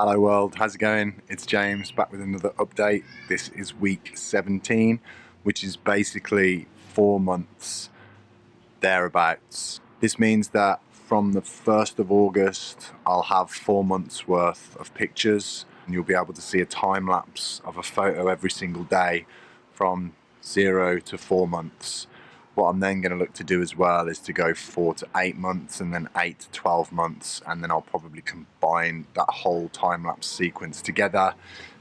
Hello world, how's it going? It's James back with another update. This is week 17, which is basically 4 months thereabouts. This means that from the 1st of August, I'll have 4 months worth of pictures, and you'll be able to see a time lapse of a photo every single day from 0 to 4 months. What I'm then going to look to do as well is to go 4 to 8 months and then 8 to 12 months, and then I'll probably combine that whole time-lapse sequence together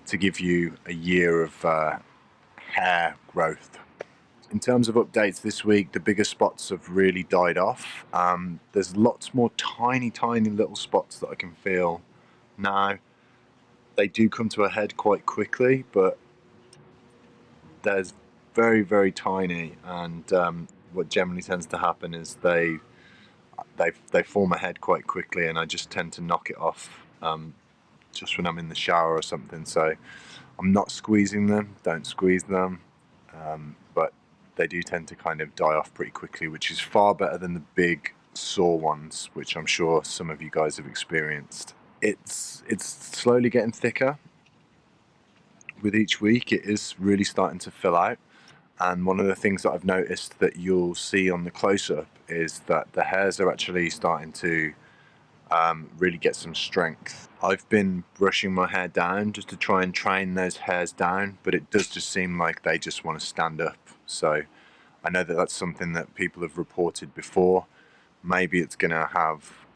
to give you a year of hair growth. In terms of updates this week, the bigger spots have really died off. There's lots more tiny little spots that I can feel now. They do come to a head quite quickly, but there's very tiny, and what generally tends to happen is they form a head quite quickly, and I just tend to knock it off just when I'm in the shower or something. So I'm not squeezing them, don't squeeze them, but they do tend to kind of die off pretty quickly, which is far better than the big sore ones, which I'm sure some of you guys have experienced. It's slowly getting thicker. With each week it is really starting to fill out, and one of the things that I've noticed that you'll see on the close-up is that the hairs are actually starting to really get some strength. I've been brushing my hair down just to try and train those hairs down, but it does just seem like they just want to stand up. So I know that that's something that people have reported before. Maybe it's going to have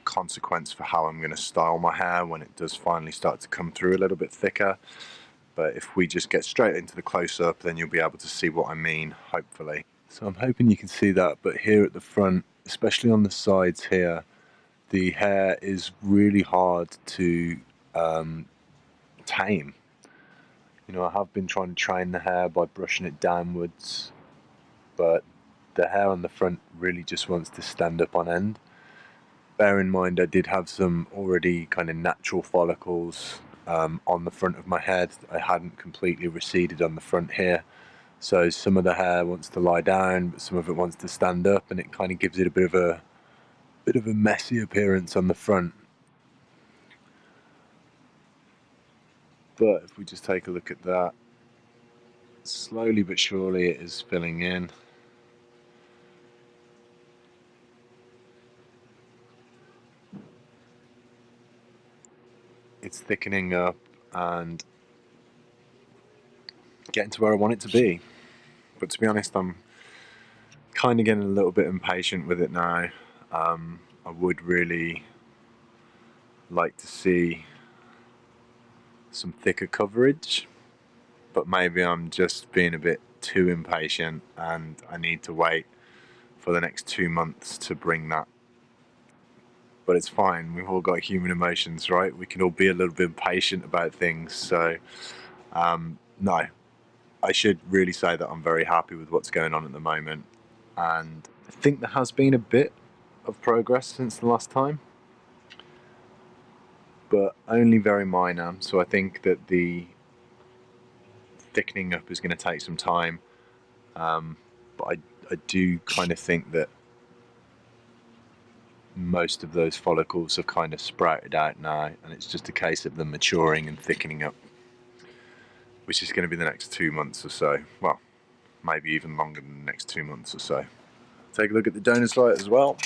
consequence for how I'm going to style my hair when it does finally start to come through a little bit thicker. But if we just get straight into the close-up, then you'll be able to see what I mean, hopefully. So I'm hoping you can see that, but here at the front, especially on the sides here, the hair is really hard to tame. You know, I have been trying to train the hair by brushing it downwards, but the hair on the front really just wants to stand up on end. Bear in mind I did have some already kind of natural follicles on the front of my head. I hadn't completely receded on the front here, so some of the hair wants to lie down, but some of it wants to stand up, and it kind of gives it a bit of a messy appearance on the front. But if we just take a look at that, slowly but surely it is filling in. It's thickening up and getting to where I want it to be. But to be honest, I'm kind of getting a little bit impatient with it now. I would really like to see some thicker coverage, but maybe I'm just being a bit too impatient and I need to wait for the next 2 months to bring that. But it's fine, we've all got human emotions, right? We can all be a little bit impatient about things. So no, I should really say that I'm very happy with what's going on at the moment, and I think there has been a bit of progress since the last time, but only very minor. So I think that the thickening up is going to take some time, but I do kind of think that most of those follicles have kind of sprouted out now, and it's just a case of them maturing and thickening up, which is going to be the next 2 months or so. Well, maybe even longer than the next 2 months or so. Take a look at the donor site as well.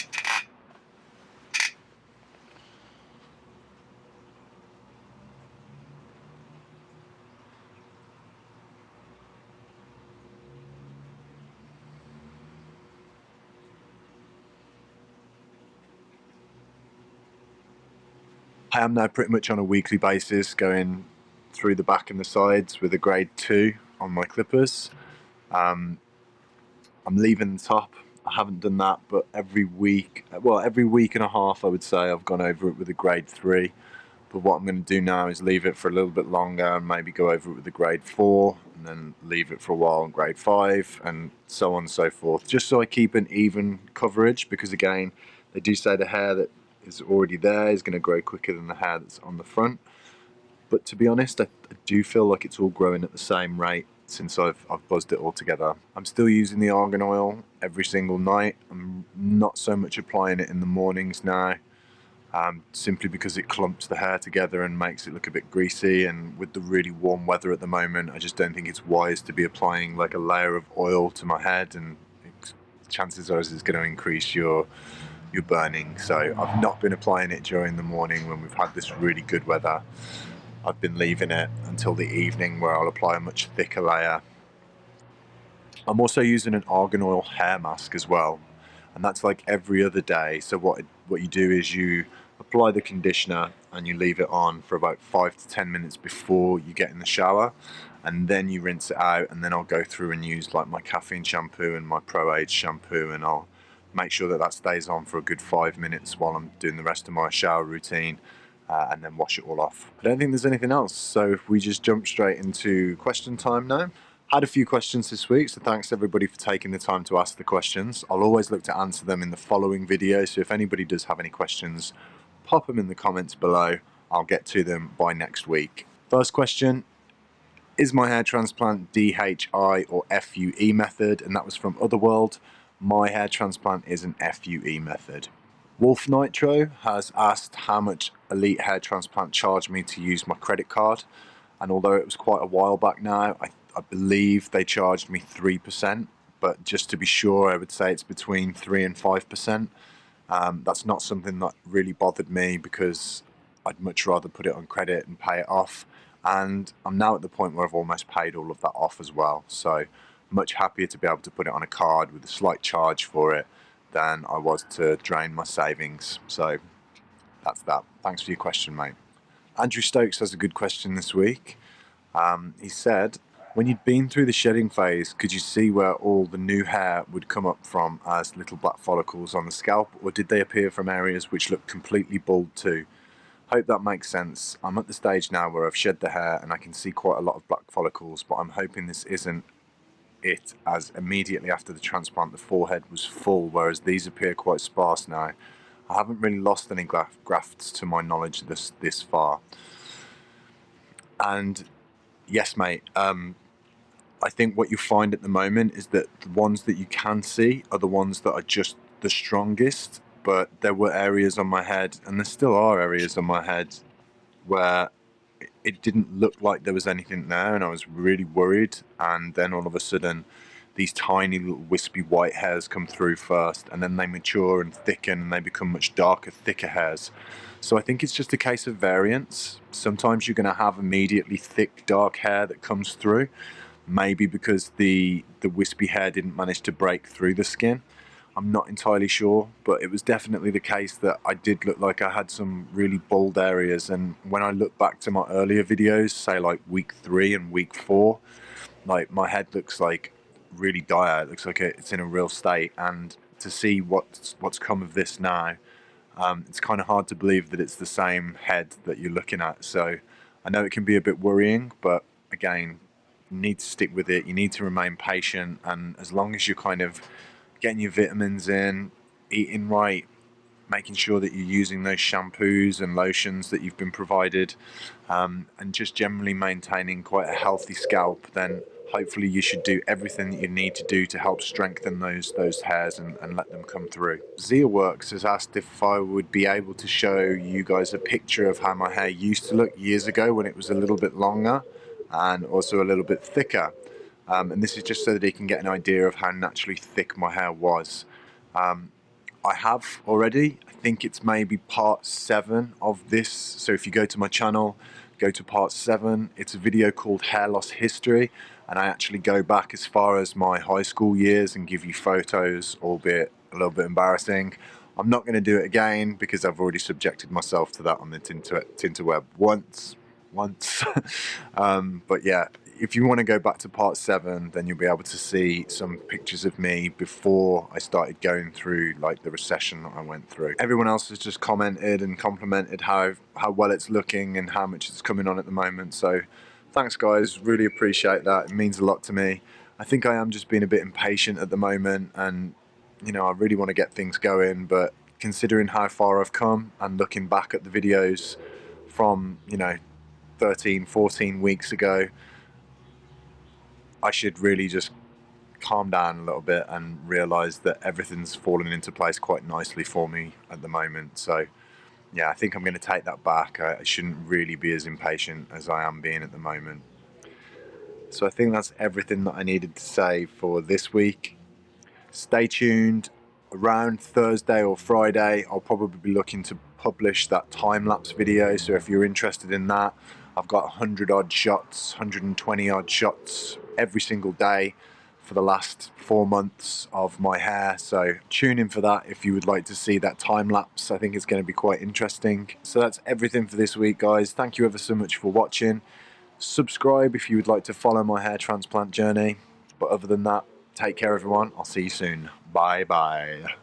I am now pretty much on a weekly basis going through the back and the sides with a grade 2 on my clippers. I'm leaving the top. I haven't done that, but every week and a half I would say I've gone over it with a grade 3. But what I'm going to do now is leave it for a little bit longer and maybe go over it with a grade 4, and then leave it for a while on grade 5, and so on and so forth, just so I keep an even coverage, because again, they do say the hair that is already there is going to grow quicker than the hair that's on the front. But to be honest, I do feel like it's all growing at the same rate since I've buzzed it all together. I'm still using the argan oil every single night. I'm not so much applying it in the mornings now. simply because it clumps the hair together and makes it look a bit greasy. And with the really warm weather at the moment, I just don't think it's wise to be applying like a layer of oil to my head, and chances are it's going to increase your burning. So I've not been applying it during the morning when we've had this really good weather. I've been leaving it until the evening, where I'll apply a much thicker layer. I'm also using an argan oil hair mask as well, and that's like every other day. So what you do is you apply the conditioner and you leave it on for about 5 to 10 minutes before you get in the shower, and then you rinse it out. And then I'll go through and use like my caffeine shampoo and my Pro Age shampoo, and I'll make sure that stays on for a good 5 minutes while I'm doing the rest of my shower routine, and then wash it all off. I don't think there's anything else, so if we just jump straight into question time now. Had a few questions this week, so thanks everybody for taking the time to ask the questions. I'll always look to answer them in the following video, so if anybody does have any questions, pop them in the comments below. I'll get to them by next week. First question: is my hair transplant DHI or FUE method? And that was from Otherworld. My hair transplant is an FUE method. Wolf Nitro has asked how much Elite Hair Transplant charged me to use my credit card, and although it was quite a while back now, I believe they charged me 3%, but just to be sure, I would say it's between 3 and 5%. That's not something that really bothered me, because I'd much rather put it on credit and pay it off, and I'm now at the point where I've almost paid all of that off as well, so much happier to be able to put it on a card with a slight charge for it than I was to drain my savings. So that's that. Thanks for your question, mate. Andrew Stokes has a good question this week. He said, when you'd been through the shedding phase, could you see where all the new hair would come up from as little black follicles on the scalp, or did they appear from areas which looked completely bald too? Hope that makes sense. I'm at the stage now where I've shed the hair and I can see quite a lot of black follicles, but I'm hoping this isn't it, as immediately after the transplant the forehead was full, whereas these appear quite sparse now. I haven't really lost any grafts to my knowledge this far. And yes, mate, I think what you find at the moment is that the ones that you can see are the ones that are just the strongest, but there were areas on my head, and there still are areas on my head, where it didn't look like there was anything there, and I was really worried. And then all of a sudden these tiny little wispy white hairs come through first, and then they mature and thicken and they become much darker, thicker hairs. So I think it's just a case of variance. Sometimes you're going to have immediately thick dark hair that comes through, maybe because the wispy hair didn't manage to break through the skin. I'm not entirely sure, but it was definitely the case that I did look like I had some really bald areas. And when I look back to my earlier videos, say like week 3 and week 4, like my head looks like really dire. It looks like it's in a real state. And to see what's come of this now, it's kind of hard to believe that it's the same head that you're looking at. So I know it can be a bit worrying, but again, you need to stick with it. You need to remain patient, and as long as you're kind of getting your vitamins in, eating right, making sure that you're using those shampoos and lotions that you've been provided, and just generally maintaining quite a healthy scalp, then hopefully you should do everything that you need to do to help strengthen those hairs and let them come through. ZiaWorks has asked if I would be able to show you guys a picture of how my hair used to look years ago when it was a little bit longer and also a little bit thicker. And this is just so that he can get an idea of how naturally thick my hair was. I have already. I think it's maybe part 7 of this. So if you go to my channel, go to part 7. It's a video called Hair Loss History, and I actually go back as far as my high school years and give you photos, albeit a little bit embarrassing. I'm not going to do it again because I've already subjected myself to that on the Tinterweb once. But yeah, if you want to go back to part 7, then you'll be able to see some pictures of me before I started going through like the recession that I went through. Everyone else has just commented and complimented how well it's looking and how much it's coming on at the moment. So thanks guys, really appreciate that. It means a lot to me. I think I am just being a bit impatient at the moment, and you know, I really want to get things going, but considering how far I've come and looking back at the videos from, you know, 13, 14 weeks ago, I should really just calm down a little bit and realize that everything's fallen into place quite nicely for me at the moment. So yeah, I think I'm going to take that back. I shouldn't really be as impatient as I am being at the moment. So I think that's everything that I needed to say for this week. Stay tuned. Around Thursday or Friday, I'll probably be looking to publish that time-lapse video. So if you're interested in that, I've got 100 odd shots, 120 odd shots every single day for the last 4 months of my hair. So tune in for that if you would like to see that time lapse. I think it's going to be quite interesting. So that's everything for this week, guys. Thank you ever so much for watching. Subscribe if you would like to follow my hair transplant journey. But other than that, take care everyone. I'll see you soon. Bye bye.